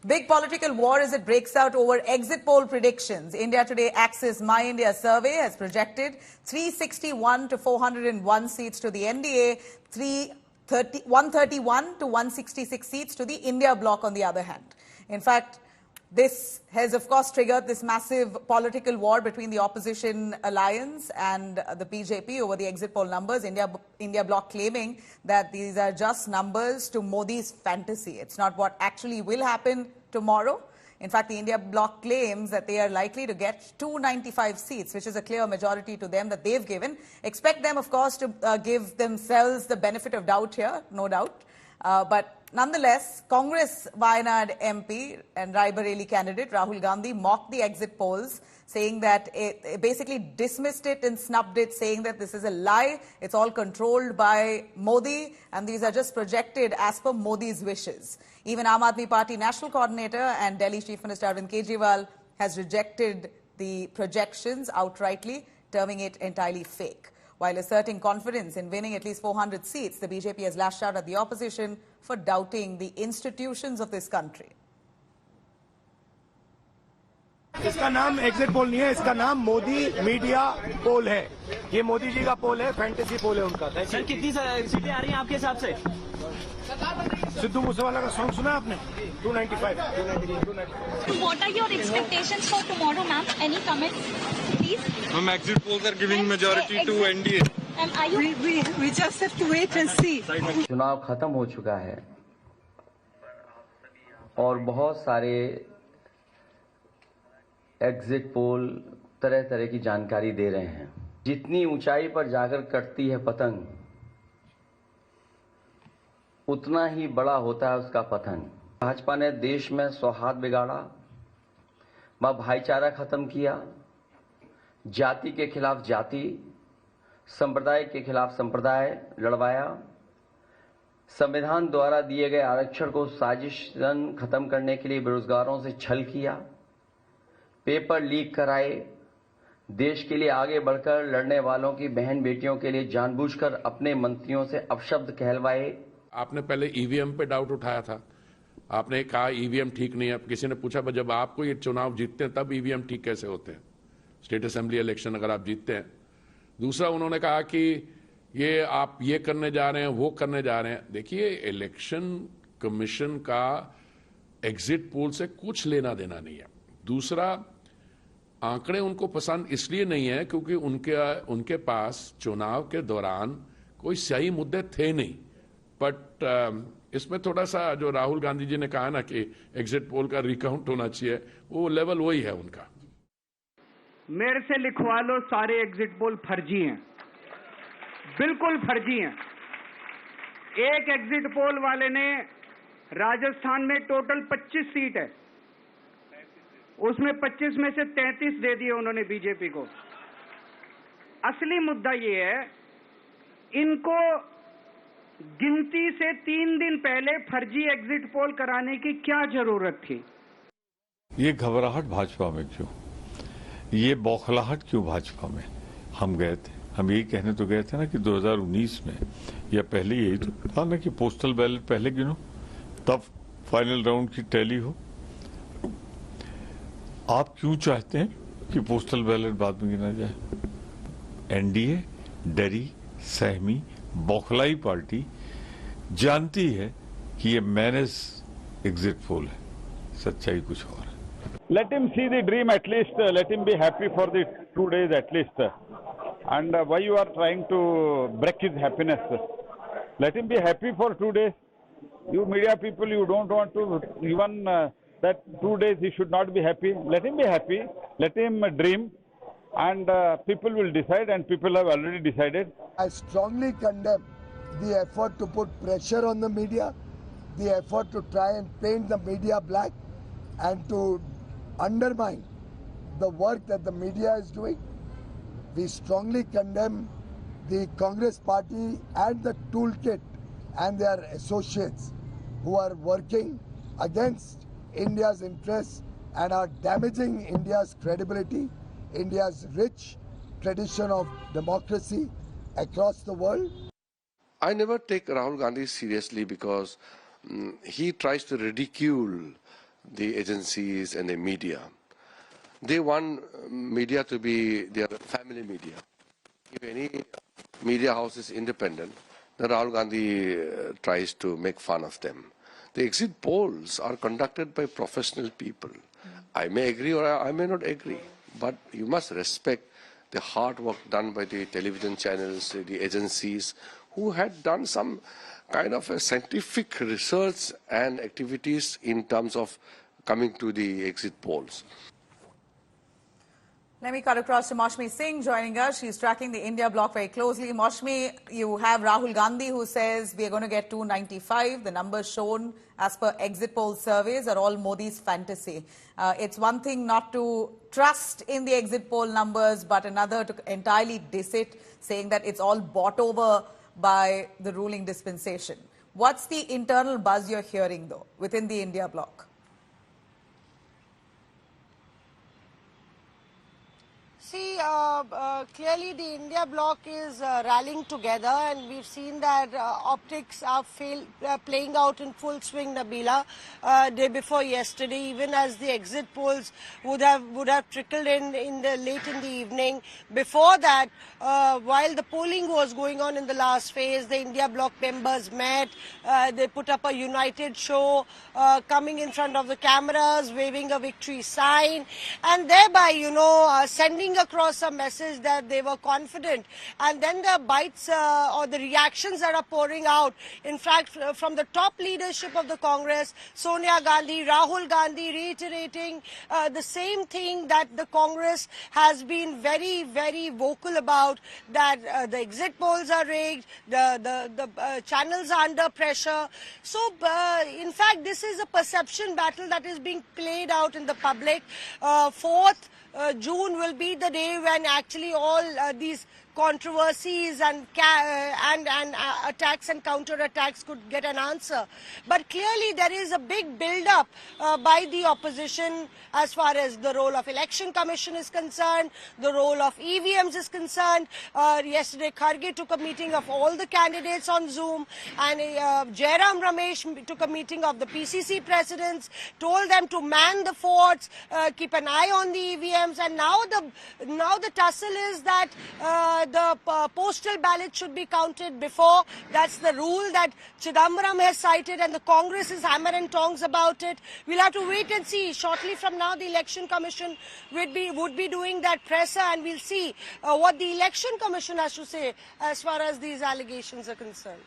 Big political war as it breaks out over exit poll predictions. India Today Axis My India survey has projected 361 to 401 seats to the NDA, 131 to 166 seats to the India bloc on the other hand. In fact, this has, of course, triggered this massive political war between the opposition alliance and the BJP over the exit poll numbers. India bloc claiming that these are just numbers to Modi's fantasy. It's not what actually will happen tomorrow. In fact, the India bloc claims that they are likely to get 295 seats, which is a clear majority to them that they've given. Expect them, of course, to give themselves the benefit of doubt here, no doubt. But nonetheless, Congress Wayanad MP and Raebareli candidate Rahul Gandhi mocked the exit polls, saying that it basically dismissed it and snubbed it, saying that this is a lie, it's all controlled by Modi, and these are just projected as per Modi's wishes. Even Aam Aadmi Party National Coordinator and Delhi Chief Minister Arvind Kejriwal has rejected the projections outrightly, terming it entirely fake. While asserting confidence in winning at least 400 seats, the BJP has lashed out at the opposition for doubting the institutions of this country. इसका नाम exit poll नहीं है, इसका नाम Modi media पोल है। ये मोदी जी का पोल है, फैंटेसी पोल है उनका। सर कितनी सीटें आ रही हैं आपके हिसाब से? सिद्धू मूसेवाला का सॉन्ग सुना आपने? 295, 293, 293। What are your expectations for tomorrow, ma'am? Any comments, please? Ma'am, exit polls are giving majority to NDA. We just have to wait and see. चुनाव खत्म हो चुका है और बहुत सारे एग्जिट पोल तरह तरह की जानकारी दे रहे हैं। जितनी ऊंचाई पर जाकर कटती है पतंग, उतना ही बड़ा होता है उसका पतन। भाजपा ने देश में सौहार्द बिगाड़ा, भाईचारा खत्म किया, जाति के खिलाफ जाति, संप्रदाय के खिलाफ संप्रदाय लड़वाया, संविधान द्वारा दिए गए आरक्षण को साजिशन खत्म करने के लिए बेरोजगारों से छल किया, पेपर लीक कराए, देश के लिए आगे बढ़कर लड़ने वालों की बहन बेटियों के लिए जानबूझकर अपने मंत्रियों से अपशब्द कहलवाए। आपने पहले ईवीएम पे डाउट उठाया था, आपने कहा ईवीएम ठीक नहीं है। किसी ने पूछा जब आपको ये चुनाव जीतते हैं तब ईवीएम ठीक कैसे होते हैं, स्टेट असेंबली इलेक्शन अगर आप जीतते हैं। दूसरा उन्होंने कहा कि ये आप ये करने जा रहे हैं, वो करने जा रहे हैं। देखिए, इलेक्शन कमीशन का एग्जिट पोल से कुछ लेना देना नहीं है। दूसरा, आंकड़े उनको पसंद इसलिए नहीं है क्योंकि उनके पास चुनाव के दौरान कोई सही मुद्दे थे नहीं। बट इसमें थोड़ा सा जो राहुल गांधी जी ने कहा ना कि एग्जिट पोल का रिकाउंट होना चाहिए, वो लेवल वही है उनका। मेरे से लिखवा लो, सारे एग्जिट पोल फर्जी हैं, बिल्कुल फर्जी हैं। एक एग्जिट पोल वाले ने राजस्थान में टोटल 25 सीट है, उसमें 25 में से 33 दे दिए उन्होंने बीजेपी को। असली मुद्दा ये है, इनको गिनती से 3 दिन पहले फर्जी एग्जिट पोल कराने की क्या जरूरत थी? ये घबराहट भाजपा में क्यों, ये बौखलाहट क्यों भाजपा में? हम गए थे, हम यही कहने तो गए थे ना कि 2019 में या पहले यही तो था ना कि पोस्टल बैलेट पहले गिनो तब फाइनल राउंड की टैली हो। आप क्यों चाहते हैं कि पोस्टल बैलेट बाद में गिना जाए? एनडीए डरी, सहमी, बौखलाई पार्टी जानती है कि ये मैनेज एग्जिट पोल है, सच्चाई कुछ और है। Let him see the dream at least. Let him be happy for the 2 days at least. And why you are trying to break his happiness? Let him be happy for 2 days. You media people, you don't want to even that 2 days he should not be happy. Let him be happy. Let him dream, and people will decide. And people have already decided. I strongly condemn the effort to put pressure on the media, the effort to try and paint the media black, and to undermine the work that the media is doing. We strongly condemn the Congress party and the toolkit and their associates who are working against India's interests and are damaging India's credibility, India's rich tradition of democracy across the world. I never take Rahul Gandhi seriously because he tries to ridicule the agencies and the media. They want media to be their family media. If any media house is independent, then Rahul Gandhi tries to make fun of them. The exit polls are conducted by professional people. I may agree or I may not agree, but you must respect the hard work done by the television channels, the agencies, who had done some kind of a scientific research and activities in terms of coming to the exit polls. Let me cut across to Maushmi Singh joining us. She's tracking the India bloc very closely. Maushmi, you have Rahul Gandhi who says we are going to get 295. The numbers shown as per exit poll surveys are all Modi's fantasy. It's one thing not to trust in the exit poll numbers, but another to entirely diss it, saying that it's all bought over by the ruling dispensation. What's the internal buzz you're hearing, though, within the India bloc? See, clearly the India bloc is rallying together, and we've seen that optics are playing out in full swing, Nabila. Day before yesterday, even as the exit polls would have trickled in the late in the evening. Before that, while the polling was going on in the last phase, the India bloc members met. They put up a united show, coming in front of the cameras, waving a victory sign, and thereby, sending across a message that they were confident. And then the bites or the reactions that are pouring out, in fact, from the top leadership of the Congress, Sonia Gandhi, Rahul Gandhi, reiterating the same thing that the Congress has been very, very vocal about, that the exit polls are rigged, the channels are under pressure. So, in fact, this is a perception battle that is being played out in the public. 4th June will be the day when actually all these controversies and attacks and counter-attacks could get an answer. But clearly there is a big build-up by the opposition as far as the role of Election Commission is concerned, the role of EVMs is concerned. Yesterday Kharge took a meeting of all the candidates on Zoom, and Jairam Ramesh took a meeting of the PCC presidents, told them to man the forts, keep an eye on the EVMs, and now the tussle is that the postal ballot should be counted before. That's the rule that Chidambaram has cited, and the Congress is hammer and tongs about it. We'll have to wait and see. Shortly from now, the Election Commission would be doing that presser, and we'll see what the Election Commission has to say as far as these allegations are concerned.